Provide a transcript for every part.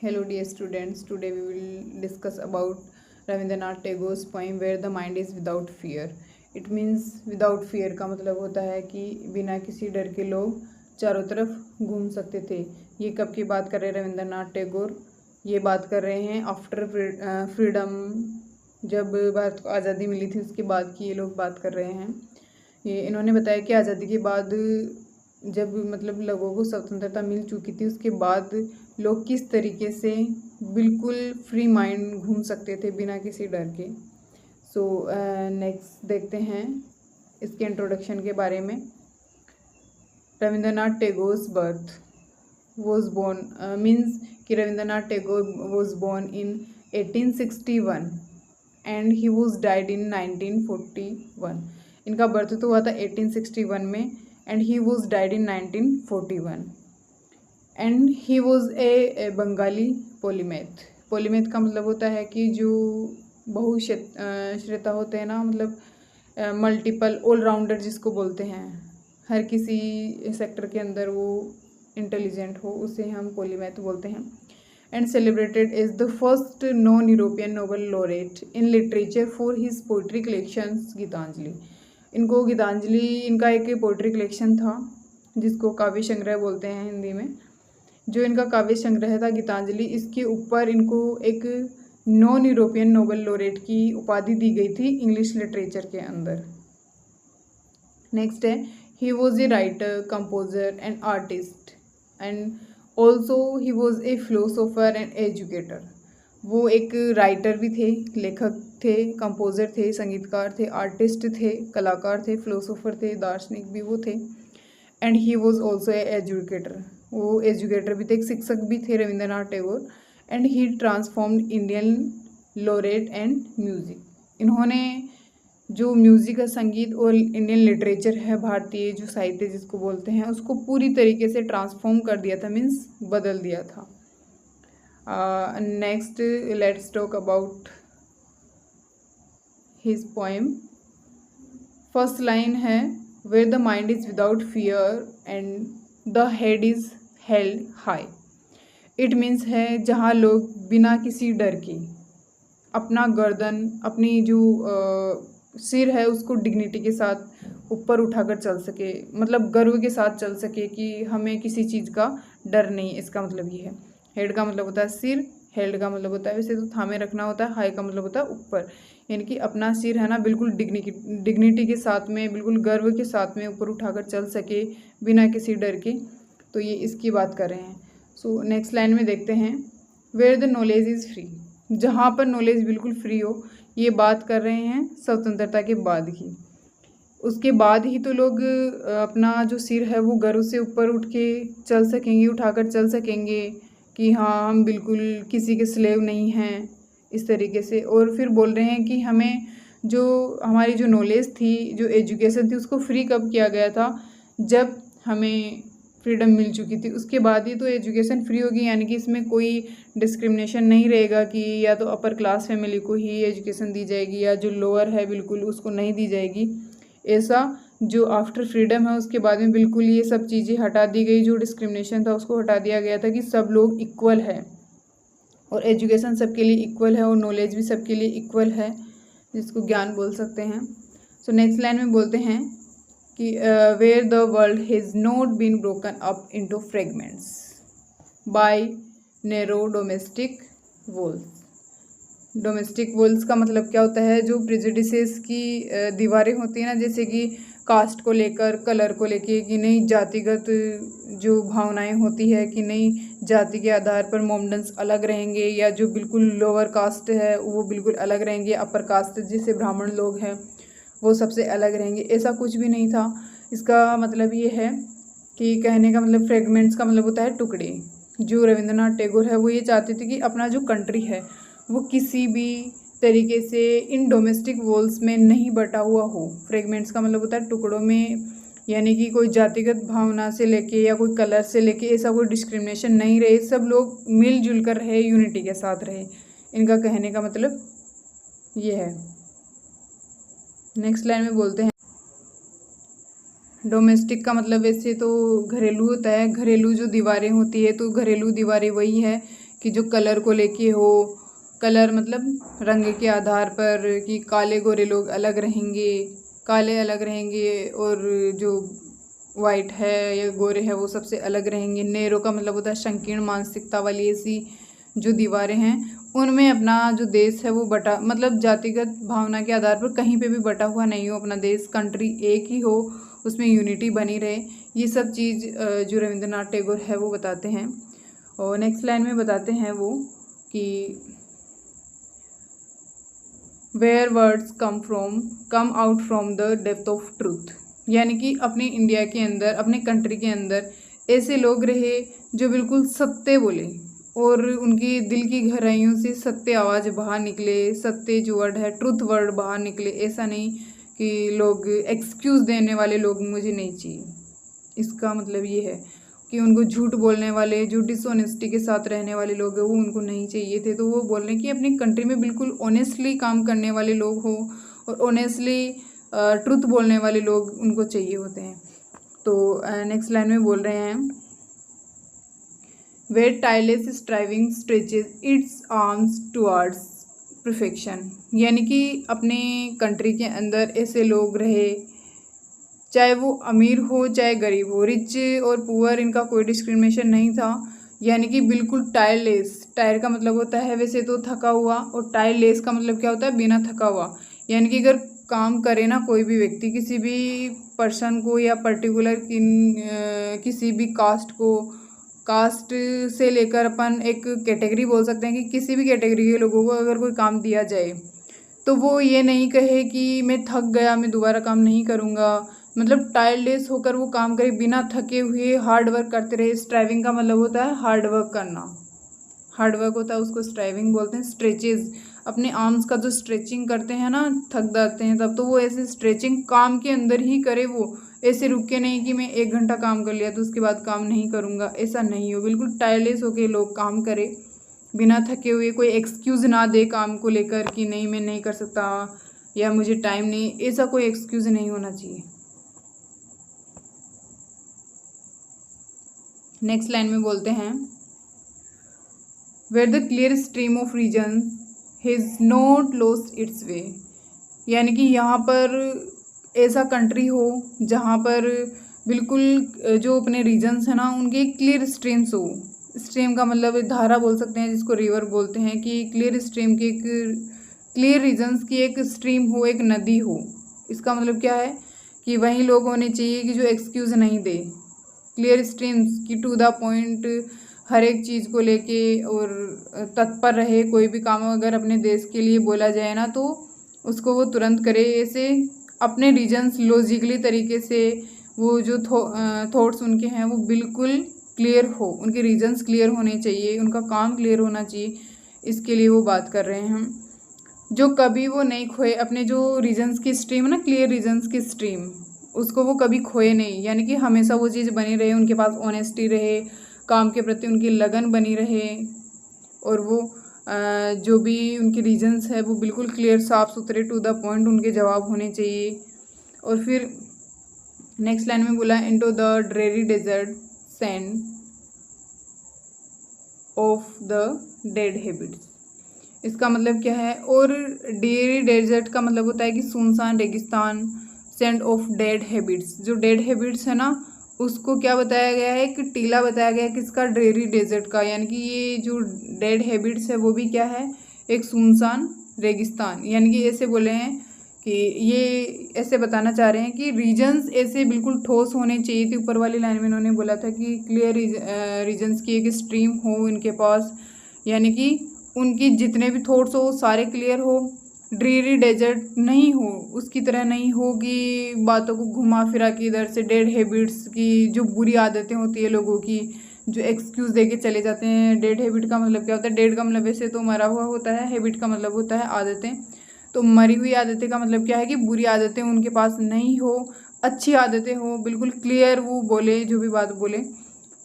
Hello dear students, today we will discuss about Rabindranath Tagore's poem Where the Mind is Without Fear. It means without fear का मतलब होता है कि बिना किसी डर के लोग चारों तरफ घूम सकते थे। ये कब की बात कर रहे हैं रविंद्रनाथ टैगोर? ये बात कर रहे हैं आफ्टर फ्रीडम, जब भारत को आज़ादी मिली थी उसके बाद की ये लोग बात कर रहे हैं। ये इन्होंने बताया कि आज़ादी के बाद जब मतलब लोगों को स्वतंत्रता मिल चुकी थी उसके बाद लोग किस तरीके से बिल्कुल फ्री माइंड घूम सकते थे बिना किसी डर के। सो नेक्स्ट देखते हैं इसके इंट्रोडक्शन के बारे में। Rabindranath Tagore's birth was born means कि Rabindranath Tagore was born in 1861 and he was died in 1941। इनका बर्थ तो हुआ था 1861 में and he was died in 1941 and he was a Bengali polymath. Polymath का मतलब होता है कि जो बहुश्रेता होते हैं ना, मतलब मल्टीपल ऑलराउंडर जिसको बोलते हैं, हर किसी सेक्टर के अंदर वो इंटेलिजेंट हो, उसे हम पोलीमैथ बोलते हैं। And celebrated is the first non European Nobel laureate in literature for his poetry collections Gitanjali. इनको गीतांजलि इनका एक पोइट्री कलेक्शन था जिसको काव्य संग्रह बोलते हैं हिंदी में। जो इनका काव्य संग्रह था गीतांजलि, इसके ऊपर इनको एक नॉन यूरोपियन नोबेल लॉरेट की उपाधि दी गई थी इंग्लिश लिटरेचर के अंदर। नेक्स्ट है ही was a writer, composer and artist and also he was A philosopher and educator. वो एक राइटर भी थे, लेखक थे, कंपोजर थे, संगीतकार थे, आर्टिस्ट थे, कलाकार थे, फिलोसोफर थे, दार्शनिक भी वो थे। And he was also a educator, वो एजुकेटर भी थे, एक शिक्षक भी थे Rabindranath Tagore. And he transformed Indian laureate and music. इन्होंने जो म्यूज़िक है, संगीत और इंडियन लिटरेचर है, भारतीय जो साहित्य जिसको बोलते हैं, उसको पूरी तरीके से ट्रांसफॉर्म कर दिया था, मीन्स बदल दिया था। Next let's talk about his poem. First line है where the mind is without fear and the head is held high. It means है जहाँ लोग बिना किसी डर के अपना गर्दन, अपनी जो सिर है उसको डिग्निटी के साथ ऊपर उठाकर चल सके, मतलब गर्व के साथ चल सके कि हमें किसी चीज़ का डर नहीं। इसका मतलब ये है। हेड का मतलब होता है सिर, हेल्ड का मतलब होता है वैसे तो थामे रखना होता है, हाई का मतलब होता है ऊपर, यानी कि अपना सिर है ना बिल्कुल डिग्निटी के साथ में, बिल्कुल गर्व के साथ में ऊपर उठाकर चल सके बिना किसी डर के। तो ये इसकी बात कर रहे हैं। सो नेक्स्ट लाइन में देखते हैं where the knowledge is free, जहाँ पर नॉलेज बिल्कुल फ्री हो। ये बात कर रहे हैं स्वतंत्रता के बाद की, उसके बाद ही तो लोग अपना जो सिर है वो गर्व से ऊपर उठ के चल सकेंगे, उठाकर चल सकेंगे कि हाँ हम बिल्कुल किसी के स्लेव नहीं हैं, इस तरीके से। और फिर बोल रहे हैं कि हमें जो हमारी जो नॉलेज थी, जो एजुकेशन थी, उसको फ्री कब किया गया था? जब हमें फ्रीडम मिल चुकी थी, उसके बाद ही तो एजुकेशन फ्री होगी, यानी कि इसमें कोई डिस्क्रिमिनेशन नहीं रहेगा कि या तो अपर क्लास फैमिली को ही एजुकेशन दी जाएगी या जो लोअर है बिल्कुल उसको नहीं दी जाएगी। ऐसा जो आफ्टर फ्रीडम है उसके बाद में बिल्कुल ये सब चीज़ें हटा दी गई, जो डिस्क्रिमिनेशन था उसको हटा दिया गया था कि सब लोग इक्वल है और एजुकेशन सबके लिए इक्वल है और नॉलेज भी सबके लिए इक्वल है, जिसको ज्ञान बोल सकते हैं। सो नेक्स्ट लाइन में बोलते हैं कि where the world has not been broken up into fragments by narrow domestic walls. Domestic walls का मतलब क्या होता है? जो प्रेजुडिसेस की दीवारें होती हैं ना, जैसे कि कास्ट को लेकर, कलर को लेके, कि नहीं जातिगत जो भावनाएं होती है कि नहीं जाति के आधार पर मोमडन्स अलग रहेंगे या जो बिल्कुल लोअर कास्ट है वो बिल्कुल अलग रहेंगे, अपर कास्ट जिसे ब्राह्मण लोग हैं वो सबसे अलग रहेंगे। ऐसा कुछ भी नहीं था। इसका मतलब ये है कि कहने का मतलब फ्रेगमेंट्स का मतलब होता है टुकड़े। जो रविंद्रनाथ टैगोर है वो ये चाहते थे कि अपना जो कंट्री है वो किसी भी तरीके से इन डोमेस्टिक वॉल्स में नहीं बटा हुआ हो। फ्रेगमेंट्स का मतलब होता है टुकड़ों में, यानी कि कोई जातिगत भावना से लेके या कोई कलर से लेके ऐसा कोई डिस्क्रिमिनेशन नहीं रहे, सब लोग मिलजुल कर रहे, यूनिटी के साथ रहे। इनका कहने का मतलब ये है। नेक्स्ट लाइन में बोलते हैं डोमेस्टिक का मतलब वैसे तो घरेलू होता है। घरेलू जो दीवारें होती है तो घरेलू दीवारें वही है कि जो कलर को लेके हो, कलर मतलब रंग के आधार पर कि काले गोरे लोग अलग रहेंगे, काले अलग रहेंगे और जो वाइट है या गोरे है वो सबसे अलग रहेंगे। नेरो का मतलब होता है संकीर्ण मानसिकता वाली ऐसी जो दीवारें हैं, उनमें अपना जो देश है वो बटा, मतलब जातिगत भावना के आधार पर कहीं पे भी बटा हुआ नहीं हो, अपना देश कंट्री एक ही हो, उसमें यूनिटी बनी रहे। ये सब चीज़ जो रविंद्रनाथ टैगोर है वो बताते हैं। और नेक्स्ट लाइन में बताते हैं वो कि where words come out from the depth of truth, यानी कि अपने इंडिया के अंदर, अपने कंट्री के अंदर ऐसे लोग रहे जो बिल्कुल सत्य बोले और उनकी दिल की गहराइयों से सत्य आवाज़ बाहर निकले, सत्य जो वर्ड है ट्रुथ वर्ड बाहर निकले। ऐसा नहीं कि लोग एक्सक्यूज़ देने वाले लोग मुझे नहीं चाहिए। इसका मतलब ये है कि उनको झूठ बोलने वाले, जो डिसऑनेस्टी के साथ रहने वाले लोग हैं वो उनको नहीं चाहिए थे। तो वो बोल रहे हैं कि अपनी कंट्री में बिल्कुल ऑनेस्टली काम करने वाले लोग हो और ऑनेस्टली ट्रुथ बोलने वाले लोग उनको चाहिए होते हैं। तो नेक्स्ट लाइन में बोल रहे हैं where tireless striving stretches its arms towards perfection, यानी कि अपने कंट्री के अंदर ऐसे लोग रहे, चाहे वो अमीर हो चाहे गरीब हो, रिच और पुअर इनका कोई डिस्क्रिमिनेशन नहीं था। यानी कि बिल्कुल टायरलेस, टायर का मतलब होता है वैसे तो थका हुआ, और टायरलेस का मतलब क्या होता है, बिना थका हुआ। यानी कि अगर काम करे ना कोई भी व्यक्ति, किसी भी पर्सन को या पर्टिकुलर किसी भी कास्ट को, कास्ट से लेकर अपन एक कैटेगरी बोल सकते हैं कि किसी भी कैटेगरी के लोगों को अगर कोई काम दिया जाए तो वो ये नहीं कहे कि मैं थक गया, मैं दोबारा काम नहीं करूँगा। मतलब टायरलेस होकर वो काम करे, बिना थके हुए हार्ड वर्क करते रहे। स्ट्राइविंग का मतलब होता है हार्ड वर्क करना, हार्ड वर्क होता है उसको स्ट्राइविंग बोलते हैं। स्ट्रेचेज, अपने आर्म्स का जो स्ट्रेचिंग करते हैं ना, थक जाते हैं तब, तो वो ऐसे स्ट्रेचिंग काम के अंदर ही करे, वो ऐसे रुक के नहीं कि मैं 1 घंटा काम कर लिया तो उसके बाद काम नहीं करूँगा, ऐसा नहीं हो। बिल्कुल टायरलेस होके लोग काम करे, बिना थके हुए, कोई एक्सक्यूज़ ना दे काम को लेकर कि नहीं मैं नहीं कर सकता या मुझे टाइम नहीं, ऐसा कोई एक्सक्यूज़ नहीं होना चाहिए। नेक्स्ट लाइन में बोलते हैं where the clear stream of reason has not lost its way, यानी कि यहाँ पर ऐसा कंट्री हो जहाँ पर बिल्कुल जो अपने रीजन्स हैं ना उनके क्लियर स्ट्रीम्स हो। स्ट्रीम का मतलब धारा बोल सकते हैं जिसको रिवर बोलते हैं, कि क्लियर स्ट्रीम की एक, क्लियर रीजन्स की एक स्ट्रीम हो, एक नदी हो। इसका मतलब क्या है कि वही लोग होने चाहिए कि जो एक्सक्यूज़ नहीं दे, क्लियर स्ट्रीम्स की टू द पॉइंट हर एक चीज़ को लेके और तत्पर रहे। कोई भी काम अगर अपने देश के लिए बोला जाए ना तो उसको वो तुरंत करे, ऐसे अपने रीजन्स लॉजिकली तरीके से, वो जो थॉट्स उनके हैं वो बिल्कुल क्लियर हो, उनके रीजन्स क्लियर होने चाहिए, उनका काम क्लियर होना चाहिए, इसके लिए वो बात कर रहे हैं हम। जो कभी वो नहीं खोए अपने जो रीजन्स की स्ट्रीम है ना, क्लियर रीजन्स की स्ट्रीम, उसको वो कभी खोए नहीं, यानी कि हमेशा वो चीज़ बनी रहे, उनके पास ऑनेस्टी रहे, काम के प्रति उनकी लगन बनी रहे, और वो जो भी उनके रीजन्स है वो बिल्कुल क्लियर, साफ सुथरे, टू द पॉइंट उनके जवाब होने चाहिए। और फिर नेक्स्ट लाइन में बोला into the dreary desert sand of the dead habits, इसका मतलब क्या है। और ड्रेरी डेजर्ट का मतलब होता है कि सुनसान रेगिस्तान, सैंड ऑफ डेड हैबिट्स, जो डेड हैबिट्स है ना उसको क्या बताया गया है, कि टीला बताया गया है किसका, ड्रेरी डेजर्ट का। यानी कि ये जो डेड हैबिट्स है वो भी क्या है, एक सुनसान रेगिस्तान। यानी कि ऐसे बोले हैं कि ये ऐसे बताना चाह रहे हैं कि रीजन्स ऐसे बिल्कुल ठोस होने चाहिए थे। ऊपर वाली लाइन में इन्होंने बोला था कि क्लियर रीजन्स की एक स्ट्रीम हो इनके पास, यानी कि उनकी जितने भी थॉट्स हो सारे क्लियर हो, ड्रीरी डेजर्ट नहीं हो, उसकी तरह नहीं हो कि बातों को घुमा फिरा के इधर से, डेड हैबिट्स की जो बुरी आदतें होती है लोगों की, जो एक्सक्यूज़ दे के चले जाते हैं। डेड हैबिट का मतलब क्या होता है, डेड का मतलब वैसे तो मरा हुआ होता है, हैबिट का मतलब होता है आदतें। तो मरी हुई आदतें का मतलब क्या है कि बुरी आदतें उनके पास नहीं हो, अच्छी आदतें हो, बिल्कुल क्लियर वो बोले जो भी बात बोले।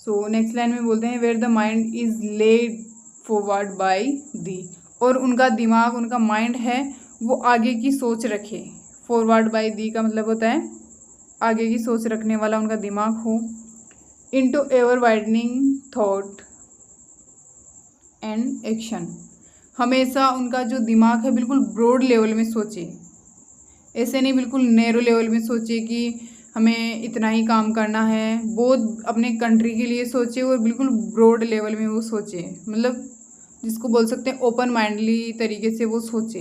सो नेक्स्ट लाइन में बोलते हैं where the mind is led forward by thee, और उनका दिमाग, उनका माइंड है वो आगे की सोच रखे। फॉरवर्ड बाय दी का मतलब होता है आगे की सोच रखने वाला उनका दिमाग हो। Into ever widening thought and action. हमेशा उनका जो दिमाग है बिल्कुल ब्रॉड लेवल में सोचे, ऐसे नहीं बिल्कुल नैरो लेवल में सोचे कि हमें इतना ही काम करना है। बहुत अपने कंट्री के लिए सोचे और बिल्कुल ब्रॉड लेवल में वो सोचे, मतलब जिसको बोल सकते हैं ओपन माइंडली तरीके से वो सोचे।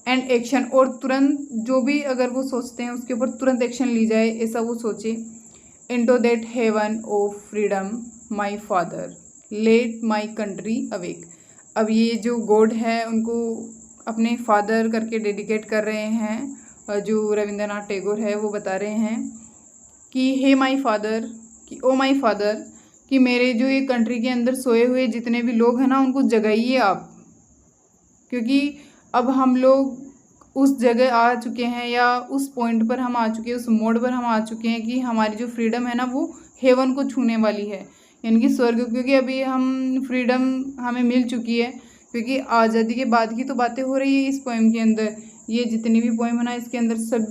एंड एक्शन, और तुरंत जो भी अगर वो सोचते हैं उसके ऊपर तुरंत एक्शन ली जाए, ऐसा वो सोचे। Into that heaven of freedom my father, let my country awake. अब ये जो गॉड है उनको अपने फादर करके डेडिकेट कर रहे हैं। जो रविंद्रनाथ टैगोर है वो बता रहे हैं कि हे माय फादर, कि ओ माय फादर, कि मेरे जो ये कंट्री के अंदर सोए हुए जितने भी लोग हैं ना उनको जगाइए आप, क्योंकि अब हम लोग उस जगह आ चुके हैं या उस पॉइंट पर हम आ चुके हैं, उस मोड़ पर हम आ चुके हैं कि हमारी जो फ्रीडम है ना वो हेवन को छूने वाली है, यानी कि स्वर्ग। क्योंकि अभी हम फ्रीडम हमें मिल चुकी है, क्योंकि आज़ादी के बाद की तो बातें हो रही है इस पोएम के अंदर। ये जितनी भी पोएम है ना इसके अंदर सब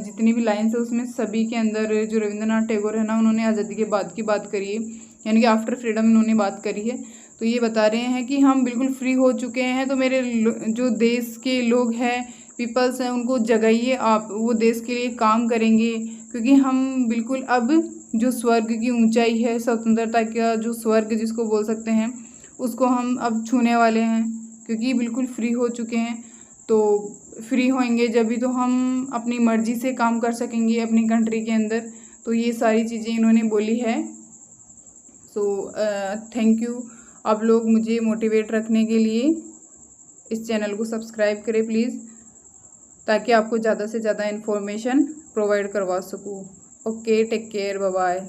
जितनी भी लाइन्स है उसमें सभी के अंदर जो रविंद्रनाथ टैगोर है ना उन्होंने आज़ादी के बाद की बात करी है, यानी कि आफ्टर फ्रीडम इन्होंने बात करी है। तो ये बता रहे हैं कि हम बिल्कुल फ्री हो चुके हैं, तो मेरे जो देश के लोग हैं, पीपल्स हैं, उनको जगाइए आप, वो देश के लिए काम करेंगे। क्योंकि हम बिल्कुल अब जो स्वर्ग की ऊंचाई है, स्वतंत्रता का जो स्वर्ग जिसको बोल सकते हैं, उसको हम अब छूने वाले हैं, क्योंकि बिल्कुल फ्री हो चुके हैं। तो फ्री होंगे जब भी तो हम अपनी मर्ज़ी से काम कर सकेंगे अपनी कंट्री के अंदर। तो ये सारी चीज़ें इन्होंने बोली है। So thank you. आप लोग मुझे मोटिवेट रखने के लिए इस चैनल को सब्सक्राइब करें प्लीज़, ताकि आपको ज़्यादा से ज़्यादा इन्फॉर्मेशन प्रोवाइड करवा सकूँ। Okay, take care, bye bye.